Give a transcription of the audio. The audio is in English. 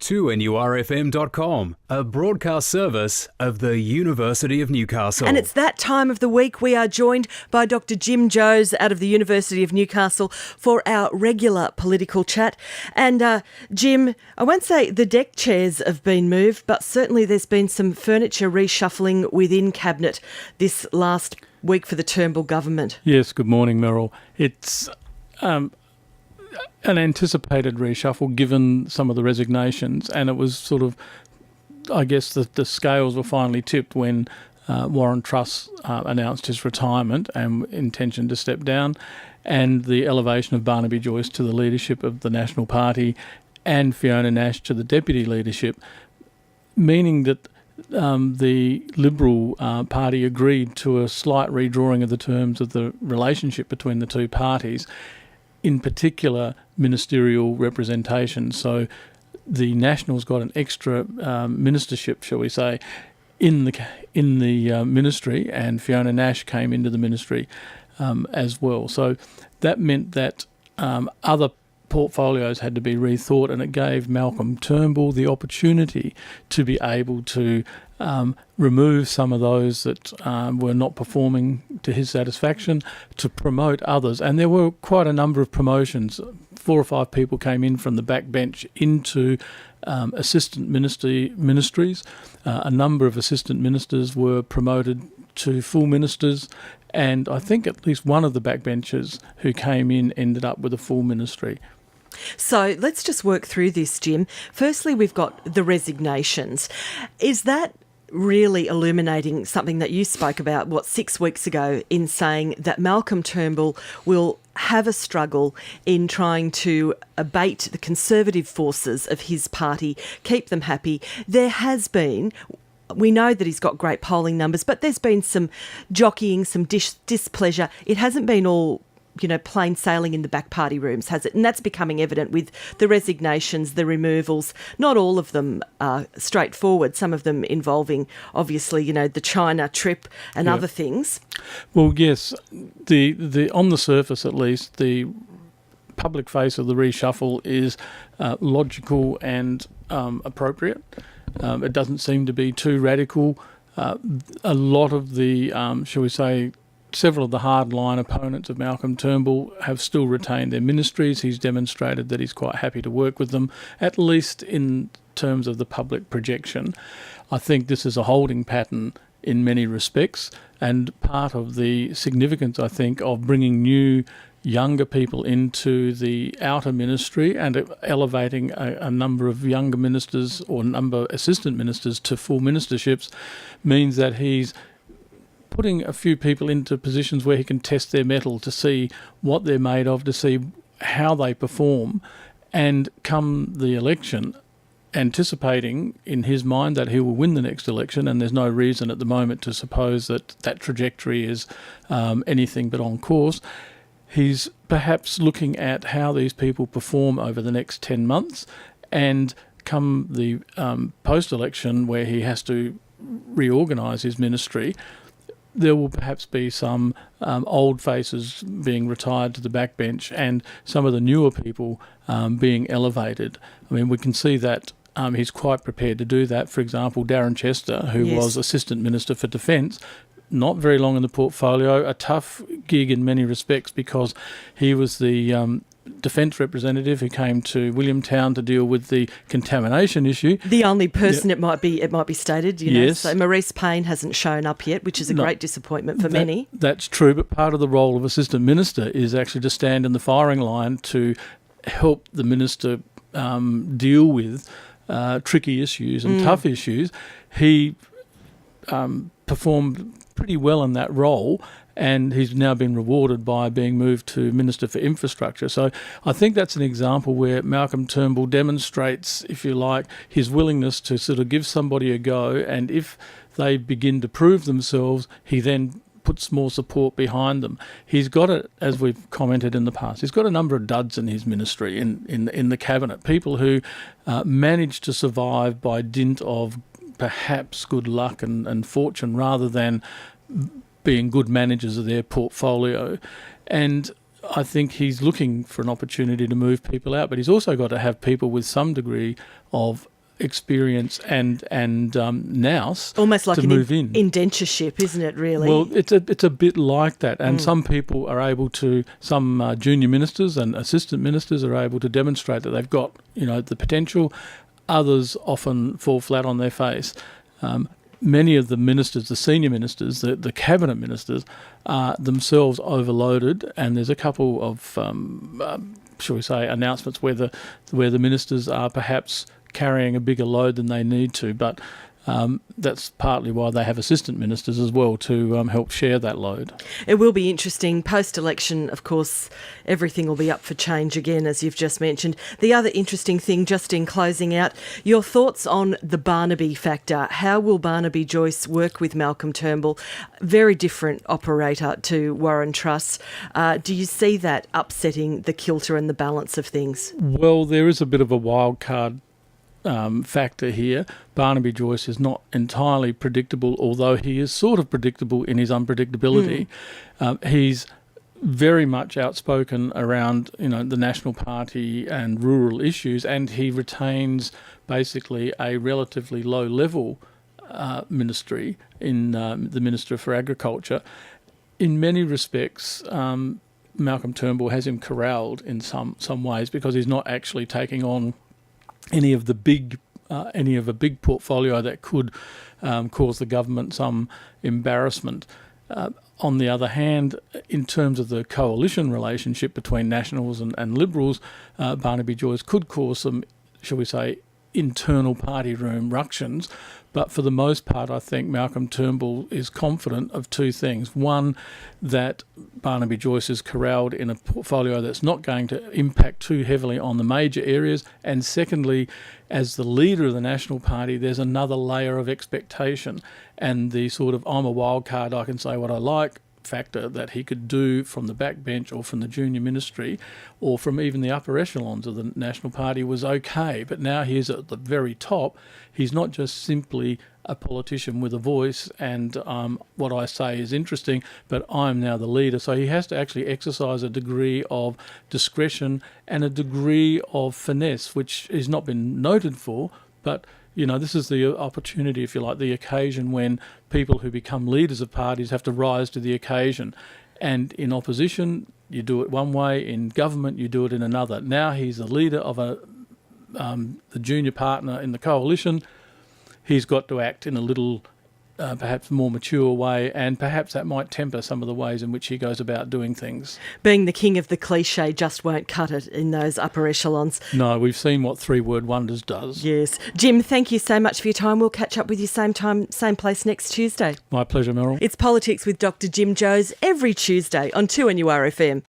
2NURFM.com, a broadcast service of the University of Newcastle. And it's that time of the week. We are joined by Dr. Jim Joes out of the University of Newcastle for our regular political chat. And Jim, I won't say the deck chairs have been moved, but certainly there's been some furniture reshuffling within Cabinet this last week for the Turnbull government. Yes, good morning, Meryl. It's an anticipated reshuffle given some of the resignations, and it was sort of, I guess, the scales were finally tipped when Warren Truss announced his retirement and intention to step down, and the elevation of Barnaby Joyce to the leadership of the National Party and Fiona Nash to the deputy leadership, meaning that the Liberal Party agreed to a slight redrawing of the terms of the relationship between the two parties, in particular ministerial representation. So the Nationals got an extra ministership, shall we say, in the ministry, and Fiona Nash came into the ministry as well. So that meant that other portfolios had to be rethought, and it gave Malcolm Turnbull the opportunity to be able to remove some of those that were not performing to his satisfaction, to promote others. And there were quite a number of promotions. 4 or 5 people came in from the backbench into assistant ministries. A number of assistant ministers were promoted to full ministers, and I think at least one of the backbenchers who came in ended up with a full ministry. So let's just work through this, Jim. Firstly, we've got the resignations. Is that really illuminating something that you spoke about, 6 weeks ago, in saying that Malcolm Turnbull will have a struggle in trying to abate the conservative forces of his party, keep them happy? There has been... We know that he's got great polling numbers, but there's been some jockeying, some displeasure. It hasn't been all, plain sailing in the back party rooms, has it? And that's becoming evident with the resignations, the removals. Not all of them are straightforward, some of them involving, obviously, the China trip and other things. Well, yes, the on the surface at least, the public face of the reshuffle is logical and appropriate. It doesn't seem to be too radical. A lot of the, shall we say, several of the hardline opponents of Malcolm Turnbull have still retained their ministries. He's demonstrated that he's quite happy to work with them, at least in terms of the public projection. I think this is a holding pattern in many respects, and part of the significance, I think, of bringing new younger people into the outer ministry and elevating a number of younger ministers or number of assistant ministers to full ministerships means that he's putting a few people into positions where he can test their mettle to see what they're made of, to see how they perform, and come the election, anticipating in his mind that he will win the next election, and there's no reason at the moment to suppose that that trajectory is anything but on course. He's perhaps looking at how these people perform over the next 10 months, and come the post-election where he has to reorganise his ministry, there will perhaps be some old faces being retired to the backbench and some of the newer people being elevated. I mean, we can see that he's quite prepared to do that. For example, Darren Chester, who was Assistant Minister for Defence, not very long in the portfolio, a tough gig in many respects because he was the Defence representative who came to Williamtown to deal with the contamination issue. The only person it might be stated, Yes. So Maurice Payne hasn't shown up yet, which is a great disappointment for many. That's true, but part of the role of Assistant Minister is actually to stand in the firing line to help the Minister deal with tricky issues and tough issues. He performed pretty well in that role, and he's now been rewarded by being moved to Minister for Infrastructure. So I think that's an example where Malcolm Turnbull demonstrates, if you like, his willingness to sort of give somebody a go, and if they begin to prove themselves, he then puts more support behind them. He's got it, as we've commented in the past, he's got a number of duds in his ministry, in the cabinet, people who managed to survive by dint of perhaps good luck and fortune rather than being good managers of their portfolio. And I think he's looking for an opportunity to move people out, but he's also got to have people with some degree of experience and nous almost like to an move in. indentureship, isn't it, really? Well, it's a bit like that, and some people are able to, some junior ministers and assistant ministers are able to demonstrate that they've got, the potential. Others often fall flat on their face. Many of the ministers, the senior ministers, the cabinet ministers, are themselves overloaded, and there's a couple of, shall we say, announcements where the ministers are perhaps carrying a bigger load than they need to, but that's partly why they have assistant ministers as well to help share that load. It will be interesting. Post-election, of course, everything will be up for change again, as you've just mentioned. The other interesting thing, just in closing out, your thoughts on the Barnaby factor. How will Barnaby Joyce work with Malcolm Turnbull? Very different operator to Warren Truss. Do you see that upsetting the kilter and the balance of things? Well, there is a bit of a wild card factor here. Barnaby Joyce is not entirely predictable, although he is sort of predictable in his unpredictability. He's very much outspoken around the National Party and rural issues, and he retains basically a relatively low level ministry in the Minister for Agriculture. In many respects, Malcolm Turnbull has him corralled in some ways, because he's not actually taking on any of a big portfolio that could cause the government some embarrassment. On the other hand, in terms of the coalition relationship between Nationals and Liberals, Barnaby Joyce could cause some, shall we say, internal party room ructions. But for the most part, I think Malcolm Turnbull is confident of two things. One, that Barnaby Joyce is corralled in a portfolio that's not going to impact too heavily on the major areas. And secondly, as the leader of the National Party, there's another layer of expectation. And the sort of, I'm a wild card, I can say what I like factor that he could do from the backbench or from the junior ministry or from even the upper echelons of the National Party was okay. But now he's at the very top. He's not just simply a politician with a voice and what I say is interesting, but I'm now the leader. So he has to actually exercise a degree of discretion and a degree of finesse, which has not been noted for, but this is the opportunity, if you like, the occasion when people who become leaders of parties have to rise to the occasion. And in opposition, you do it one way. In government, you do it in another. Now he's the leader of the junior partner in the coalition. He's got to act in a little, perhaps more mature way, and perhaps that might temper some of the ways in which he goes about doing things. Being the king of the cliche just won't cut it in those upper echelons. No, we've seen what three-word wonders does. Yes. Jim, thank you so much for your time. We'll catch up with you same time, same place next Tuesday. My pleasure, Meryl. It's Politics with Dr. Jim Joes every Tuesday on 2NURFM.